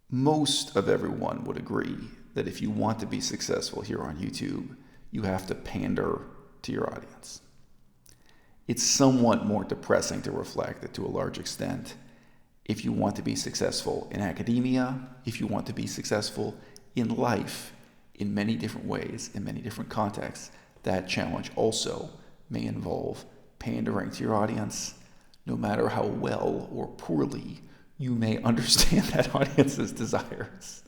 Most of everyone would agree that if you want to be successful here on YouTube, you have to pander to your audience. It's somewhat more depressing to reflect that to a large extent, if you want to be successful in academia, if you want to be successful in life, in many different ways, in many different contexts, that challenge also may involve pandering to your audience, no matter how well or poorly you may understand that audience's desires.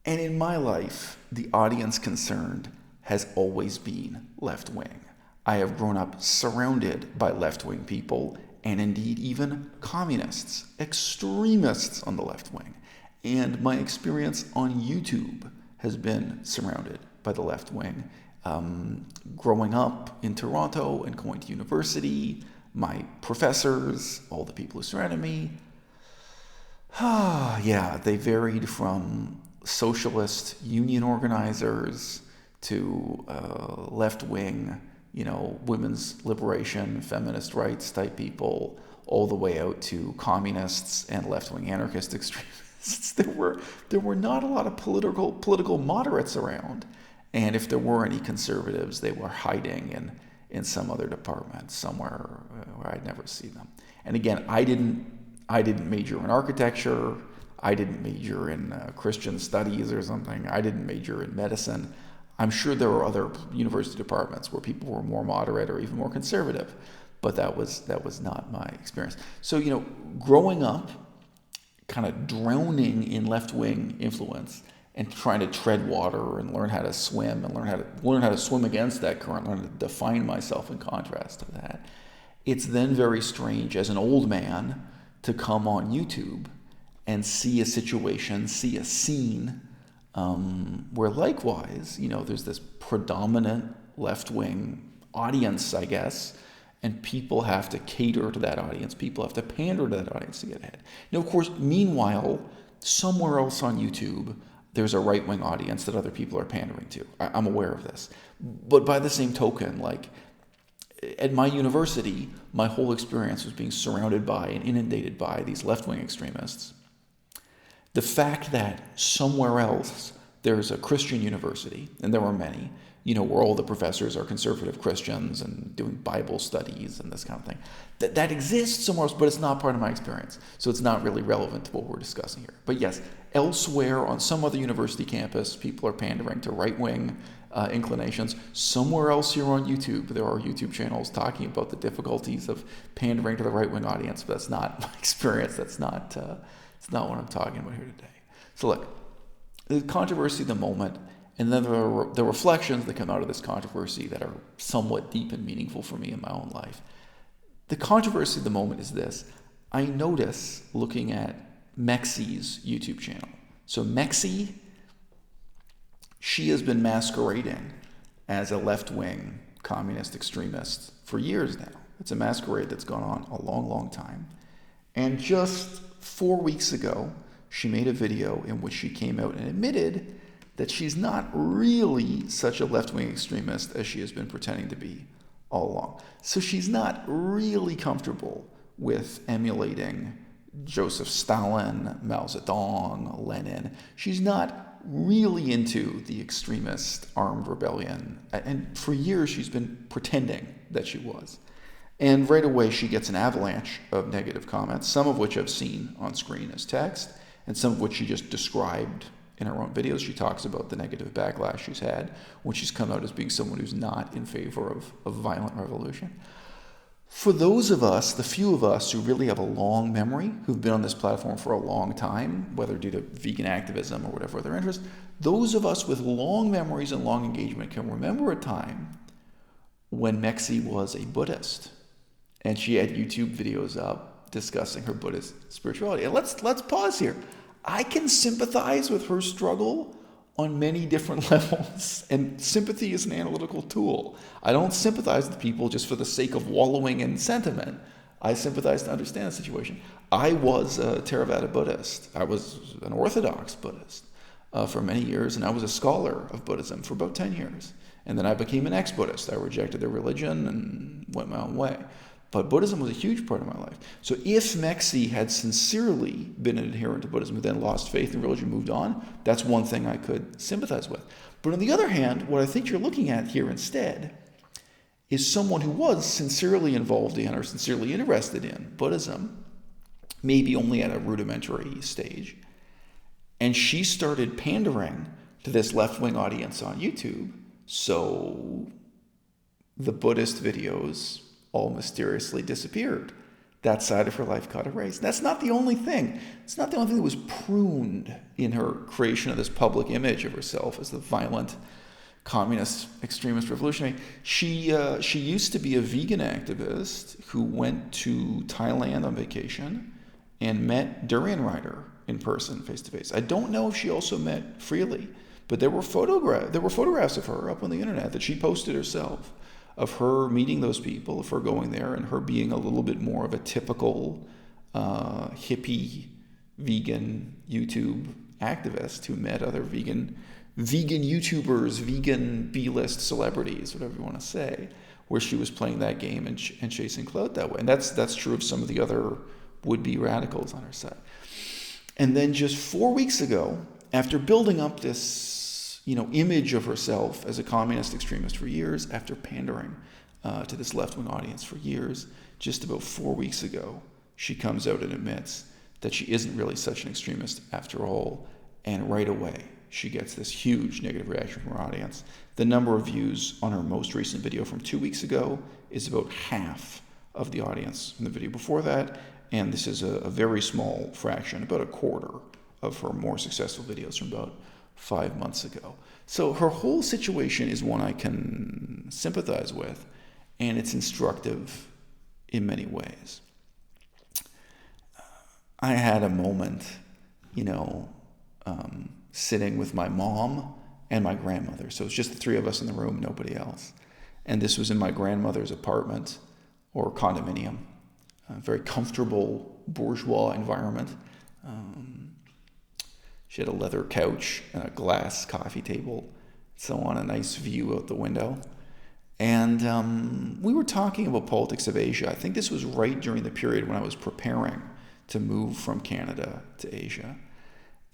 And in my life, the audience concerned has always been left-wing. I have grown up surrounded by left-wing people, and indeed even communists, extremists on the left wing. And my experience on YouTube has been surrounded by the left wing. Growing up in Toronto and going to university, my professors, all the people who surrounded me, they varied from socialist union organizers to left-wing, women's liberation, feminist rights type people, all the way out to communists and left-wing anarchist extremists. There were not a lot of political moderates around, and if there were any conservatives, they were hiding in some other department somewhere where I'd never see them. And again, I didn't major in architecture. I didn't major in Christian studies or something. I didn't major in medicine. I'm sure there were other university departments where people were more moderate or even more conservative, but that was not my experience. So, growing up, kind of drowning in left-wing influence and trying to tread water and learn how to swim and learn how to swim against that current, learn to define myself in contrast to that. It's then very strange as an old man to come on YouTube and see a situation, see a scene where likewise, there's this predominant left-wing audience, I guess, and people have to cater to that audience. People have to pander to that audience to get ahead. Now, of course, meanwhile, somewhere else on YouTube, there's a right-wing audience that other people are pandering to. I'm aware of this. But by the same token, at my university, my whole experience was being surrounded by and inundated by these left-wing extremists. The fact that somewhere else there's a Christian university, and there were many, where all the professors are conservative Christians and doing Bible studies and this kind of thing, that exists somewhere else, but it's not part of my experience. So it's not really relevant to what we're discussing here. But yes, elsewhere on some other university campus, people are pandering to right-wing inclinations. Somewhere else here on YouTube, there are YouTube channels talking about the difficulties of pandering to the right-wing audience, but that's not my experience. It's not what I'm talking about here today. So look, the controversy of the moment, and then the reflections that come out of this controversy that are somewhat deep and meaningful for me in my own life. The controversy of the moment is this. I notice looking at Mexi's YouTube channel. So Mexi, she has been masquerading as a left-wing communist extremist for years now. It's a masquerade that's gone on a long, long time. And just 4 weeks ago, she made a video in which she came out and admitted that she's not really such a left-wing extremist as she has been pretending to be all along. So she's not really comfortable with emulating Joseph Stalin, Mao Zedong, Lenin. She's not really into the extremist armed rebellion. And for years, she's been pretending that she was. And right away, she gets an avalanche of negative comments, some of which I've seen on screen as text, and some of which she just described in her own videos. She talks about the negative backlash she's had when she's come out as being someone who's not in favor of violent revolution. For those of us, the few of us who really have a long memory, who've been on this platform for a long time, whether due to vegan activism or whatever other interest, those of us with long memories and long engagement can remember a time when Mexi was a Buddhist. And she had YouTube videos up discussing her Buddhist spirituality. And let's pause here. I can sympathize with her struggle on many different levels. And sympathy is an analytical tool. I don't sympathize with people just for the sake of wallowing in sentiment. I sympathize to understand the situation. I was a Theravada Buddhist. I was an Orthodox Buddhist for many years, and I was a scholar of Buddhism for about 10 years. And then I became an ex-Buddhist. I rejected their religion and went my own way. But Buddhism was a huge part of my life. So if Mexi had sincerely been an adherent to Buddhism and then lost faith in religion, moved on, that's one thing I could sympathize with. But on the other hand, what I think you're looking at here instead is someone who was sincerely involved in or sincerely interested in Buddhism, maybe only at a rudimentary stage. And she started pandering to this left-wing audience on YouTube. So the Buddhist videos all mysteriously disappeared. That side of her life got erased. That's not the only thing. It's not the only thing that was pruned in her creation of this public image of herself as the violent communist, extremist revolutionary. She used to be a vegan activist who went to Thailand on vacation and met Durian Rider in person, face to face. I don't know if she also met Freely, but there were photographs of her up on the internet that she posted herself, of her meeting those people, of her going there, and her being a little bit more of a typical hippie vegan YouTube activist who met other vegan YouTubers, vegan B-list celebrities, whatever you want to say, where she was playing that game and chasing clout that way. And that's true of some of the other would-be radicals on her side. And then just 4 weeks ago, after building up this image of herself as a communist extremist for years, after pandering to this left-wing audience for years, just about 4 weeks ago, she comes out and admits that she isn't really such an extremist after all, and right away she gets this huge negative reaction from her audience. The number of views on her most recent video from 2 weeks ago is about half of the audience from the video before that, and this is a very small fraction, about a quarter of her more successful videos from about 5 months ago. So her whole situation is one I can sympathize with, and it's instructive in many ways. I had a moment, sitting with my mom and my grandmother. So it's just the three of us in the room, nobody else. And this was in my grandmother's apartment or condominium, a very comfortable bourgeois environment. She had a leather couch and a glass coffee table, so on, a nice view out the window. And we were talking about politics of Asia. I think this was right during the period when I was preparing to move from Canada to Asia.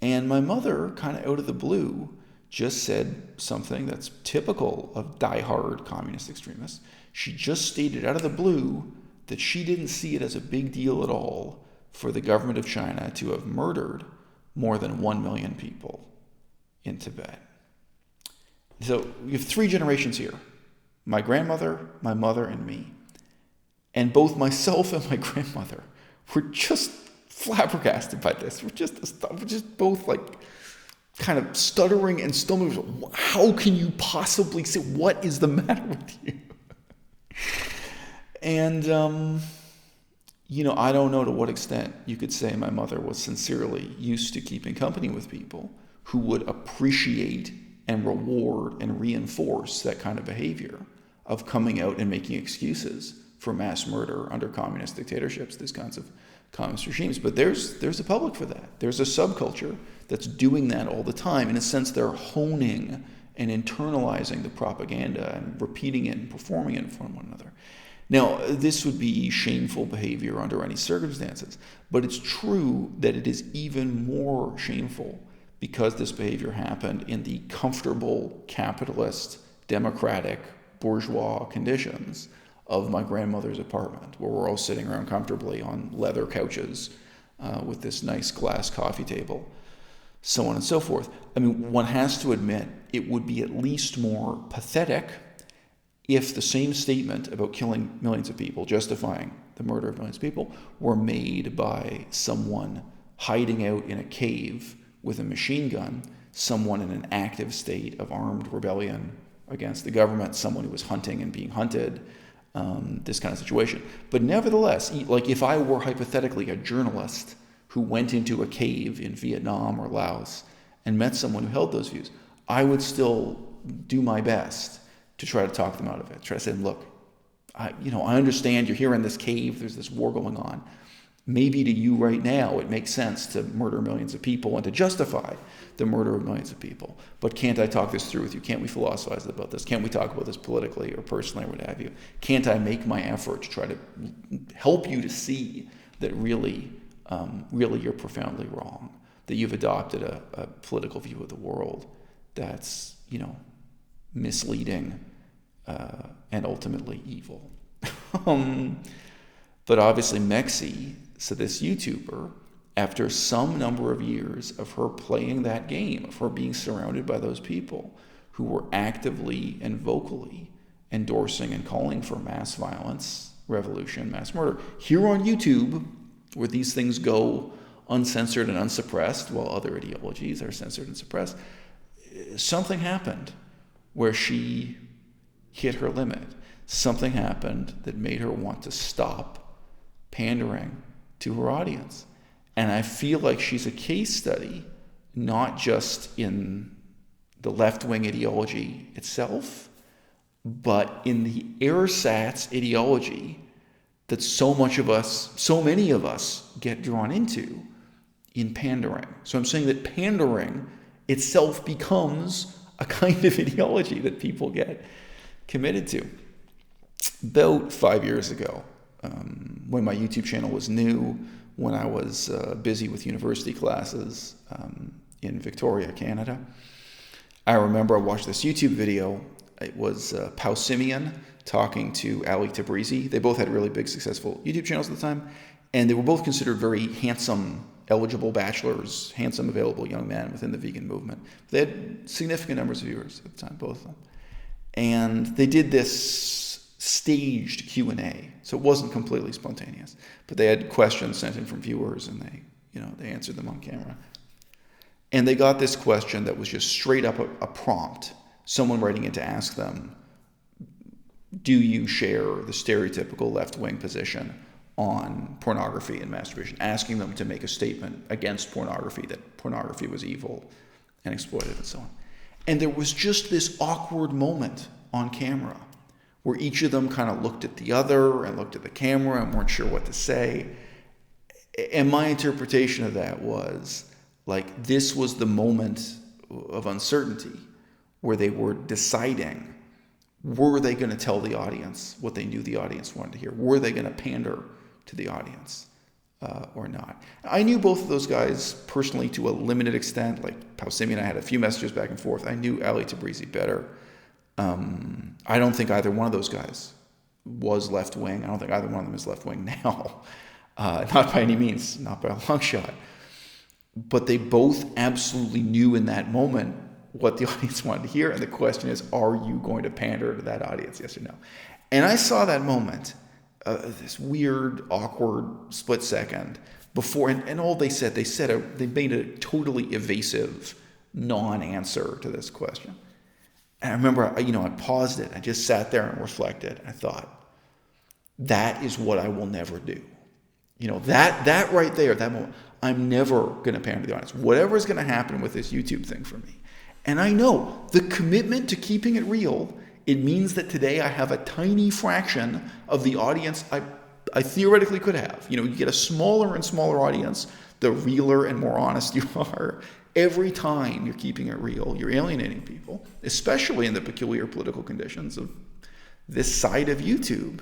And my mother, kind of out of the blue, just said something that's typical of diehard communist extremists. She just stated out of the blue that she didn't see it as a big deal at all for the government of China to have murdered more than 1 million people in Tibet. So we have 3 generations here. My grandmother, my mother, and me. And both myself and my grandmother were just flabbergasted by this. We're just both kind of stuttering and stumbling. How can you possibly say, what is the matter with you? And, I don't know to what extent you could say my mother was sincerely used to keeping company with people who would appreciate and reward and reinforce that kind of behavior of coming out and making excuses for mass murder under communist dictatorships, these kinds of communist regimes. But there's a public for that. There's a subculture that's doing that all the time. In a sense, they're honing and internalizing the propaganda and repeating it and performing it in front of one another. Now, this would be shameful behavior under any circumstances, but it's true that it is even more shameful because this behavior happened in the comfortable, capitalist, democratic, bourgeois conditions of my grandmother's apartment, where we're all sitting around comfortably on leather couches with this nice glass coffee table, so on and so forth. I mean, one has to admit it would be at least more pathetic if the same statement about killing millions of people, justifying the murder of millions of people, were made by someone hiding out in a cave with a machine gun, someone in an active state of armed rebellion against the government, someone who was hunting and being hunted, this kind of situation. But nevertheless, if I were hypothetically a journalist who went into a cave in Vietnam or Laos and met someone who held those views, I would still do my best to try to talk them out of it. Try to say, look, I understand you're here in this cave, there's this war going on, Maybe to you right now, it makes sense to murder millions of people and to justify the murder of millions of people. But can't I talk this through with you? Can't we philosophize about this? Can't we talk about this politically or personally or what have you? Can't I make my effort to try to help you to see that really you're profoundly wrong, that you've adopted a political view of the world that's, misleading and ultimately evil. But obviously Mexi, so this YouTuber, after some number of years of her playing that game, of her being surrounded by those people who were actively and vocally endorsing and calling for mass violence, revolution, mass murder, here on YouTube, where these things go uncensored and unsuppressed while other ideologies are censored and suppressed, something happened where she hit her limit. Something happened that made her want to stop pandering to her audience. And I feel like she's a case study, not just in the left-wing ideology itself, but in the ersatz ideology that so many of us get drawn into in pandering. So I'm saying that pandering itself becomes a kind of ideology that people get committed to. About 5 years ago, when my YouTube channel was new, when I was busy with university classes in Victoria, Canada, I remember I watched this YouTube video. It was Pau Simeon talking to Ali Tabrizi. They both had really big, successful YouTube channels at the time, and they were both considered very handsome, eligible bachelors, handsome, available young men within the vegan movement. They had significant numbers of viewers at the time, both of them. And they did this staged Q&A, so it wasn't completely spontaneous, but they had questions sent in from viewers, and they answered them on camera. And they got this question that was just straight up a prompt, someone writing in to ask them, do you share the stereotypical left-wing position on pornography and masturbation, asking them to make a statement against pornography, that pornography was evil and exploitive and so on. And there was just this awkward moment on camera where each of them kind of looked at the other and looked at the camera and weren't sure what to say. And my interpretation of that was, like, this was the moment of uncertainty where they were deciding, were they going to tell the audience what they knew the audience wanted to hear? Were they going to pander to the audience or not? I knew both of those guys personally to a limited extent. Like Pau Simeon, I had a few messages back and forth. I knew Ali Tabrizi better. I don't think either one of those guys was left-wing. I don't think either one of them is left-wing now. Not by any means, not by a long shot. But they both absolutely knew in that moment what the audience wanted to hear. And the question is, are you going to pander to that audience, yes or no? And I saw that moment, this weird, awkward split second before, and all they said, they made a totally evasive non-answer to this question. And I remember, I paused it. I just sat there and reflected. I thought, that is what I will never do. That right there, that moment, I'm never going to pander to the audience. Whatever is going to happen with this YouTube thing for me. And I know the commitment to keeping it real, it means that today I have a tiny fraction of the audience I theoretically could have. You get a smaller and smaller audience, the realer and more honest you are. Every time you're keeping it real, you're alienating people, especially in the peculiar political conditions of this side of YouTube,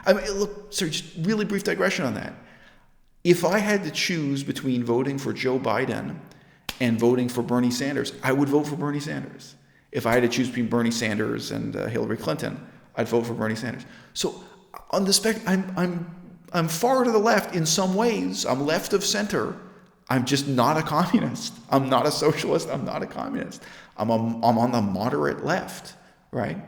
I mean, look, sorry, just really brief digression on that. If I had to choose between voting for Joe Biden and voting for Bernie Sanders, I would vote for Bernie Sanders. If I had to choose between Bernie Sanders and Hillary Clinton, I'd vote for Bernie Sanders. So on the spectrum, I'm far to the left in some ways. I'm left of center. I'm just not a communist. I'm not a socialist. I'm not a communist. I'm on the moderate left, right?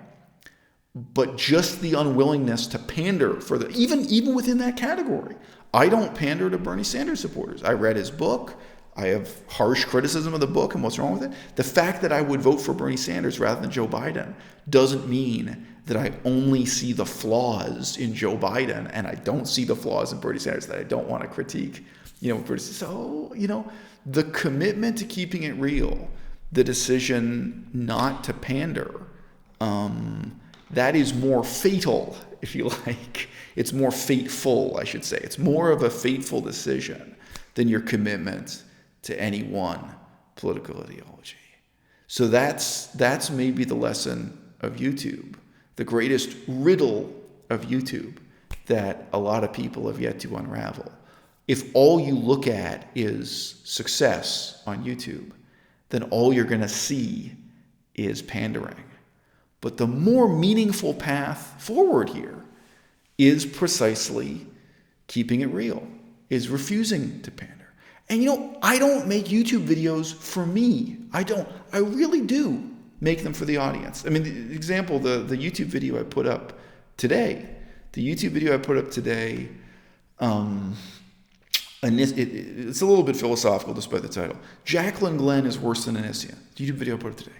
But just the unwillingness to pander for even within that category. I don't pander to Bernie Sanders supporters. I read his book. I have harsh criticism of the book and what's wrong with it. The fact that I would vote for Bernie Sanders rather than Joe Biden doesn't mean that I only see the flaws in Joe Biden and I don't see the flaws in Bernie Sanders, that I don't want to critique. So, the commitment to keeping it real, the decision not to pander, that is more fatal, if you like. It's more fateful, I should say. It's more of a fateful decision than your commitment to any one political ideology. So that's maybe the lesson of YouTube, the greatest riddle of YouTube that a lot of people have yet to unravel. If all you look at is success on YouTube, then all you're going to see is pandering. But the more meaningful path forward here is precisely keeping it real, is refusing to pander. And I don't make YouTube videos for me. I really do make them for the audience. I mean, the example, the YouTube video I put up today, and it's a little bit philosophical despite the title. Jacqueline Glenn is worse than Anicia. The YouTube video I put up today.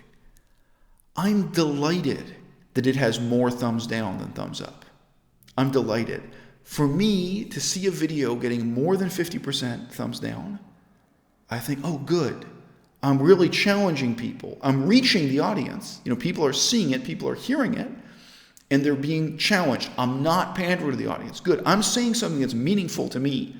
I'm delighted that it has more thumbs down than thumbs up. I'm delighted. For me to see a video getting more than 50% thumbs down, I think, oh, good. I'm really challenging people. I'm reaching the audience. People are seeing it, people are hearing it, and they're being challenged. I'm not pandering to the audience. Good. I'm saying something that's meaningful to me,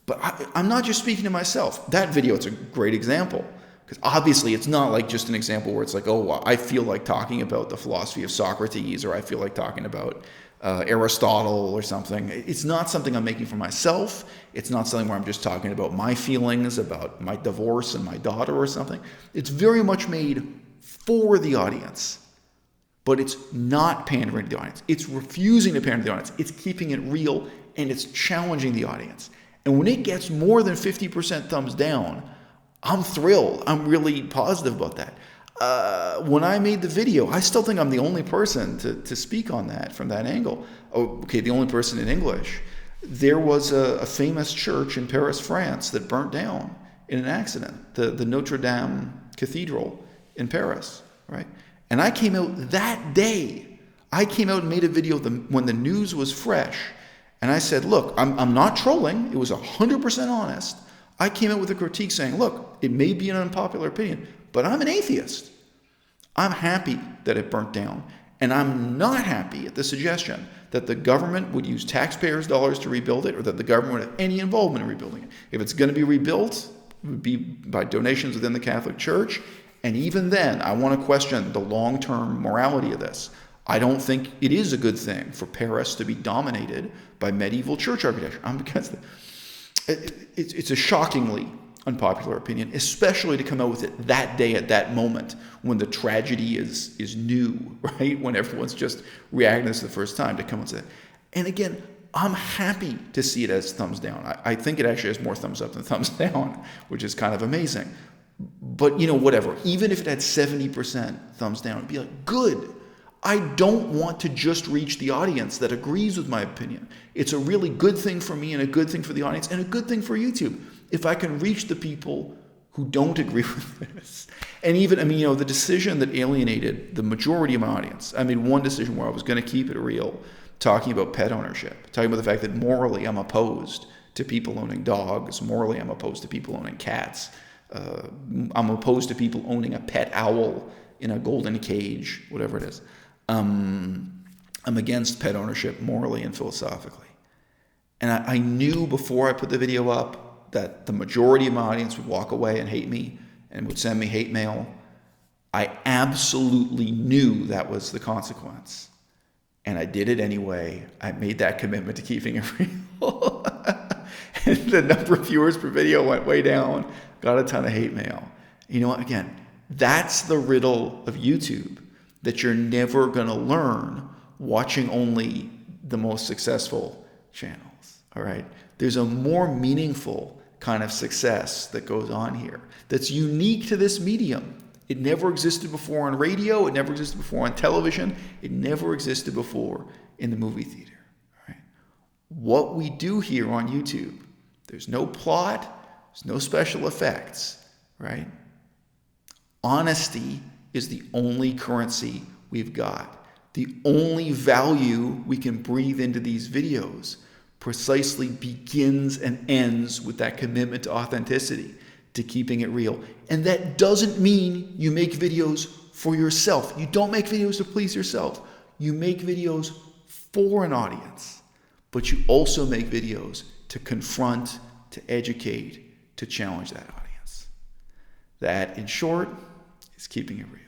but I'm not just speaking to myself. That video, it's a great example. Because obviously it's not like just an example where it's like, oh, I feel like talking about the philosophy of Socrates, or I feel like talking about Aristotle or something. It's not something I'm making for myself. It's not something where I'm just talking about my feelings about my divorce and my daughter or something. It's very much made for the audience, but it's not pandering to the audience. It's refusing to pander to the audience. It's keeping it real, and it's challenging the audience. And when it gets more than 50% thumbs down, I'm thrilled. I'm really positive about that. When I made the video, I still think I'm the only person to speak on that from that angle. Oh, okay, the only person in English. There was a famous church in Paris, France that burnt down in an accident, the Notre Dame Cathedral in Paris, right? And I came out that day. I came out and made a video when the news was fresh. And I said, look, I'm not trolling. It was 100% honest. I came out with a critique saying, look, it may be an unpopular opinion, but I'm an atheist. I'm happy that it burnt down, and I'm not happy at the suggestion that the government would use taxpayers' dollars to rebuild it, or that the government would have any involvement in rebuilding it. If it's going to be rebuilt, it would be by donations within the Catholic Church, and even then, I want to question the long-term morality of this. I don't think it is a good thing for Paris to be dominated by medieval church architecture. I'm against it. It's a shockingly unpopular opinion, especially to come out with it that day at that moment when the tragedy is new, right? When everyone's just reacting to this for the first time, to come and say, and again, I'm happy to see it as thumbs down. I think it actually has more thumbs up than thumbs down, which is kind of amazing. But whatever. Even if it had 70% thumbs down, it'd be like, good. I don't want to just reach the audience that agrees with my opinion. It's a really good thing for me, and a good thing for the audience, and a good thing for YouTube if I can reach the people who don't agree with this. And even, the decision that alienated the majority of my audience, I made one decision where I was going to keep it real, talking about pet ownership, talking about the fact that morally I'm opposed to people owning dogs, morally I'm opposed to people owning cats, I'm opposed to people owning a pet owl in a golden cage, whatever it is. I'm against pet ownership morally and philosophically. And I knew before I put the video up that the majority of my audience would walk away and hate me and would send me hate mail. I absolutely knew that was the consequence. And I did it anyway. I made that commitment to keeping it real. And the number of viewers per video went way down. Got a ton of hate mail. You know what? Again, that's the riddle of YouTube that you're never going to learn watching only the most successful channels. All right? There's a more meaningful kind of success that goes on here that's unique to this medium. It never existed before on radio. It never existed before on television. It never existed before in the movie theater. All right? What we do here on YouTube, there's no plot, there's no special effects, right? Honesty is the only currency we've got. The only value we can breathe into these videos precisely begins and ends with that commitment to authenticity, to keeping it real. And that doesn't mean you make videos for yourself. You don't make videos to please yourself. you make videos for an audience, but you also make videos to confront, to educate, to challenge that audience. That, in short, is keeping it real.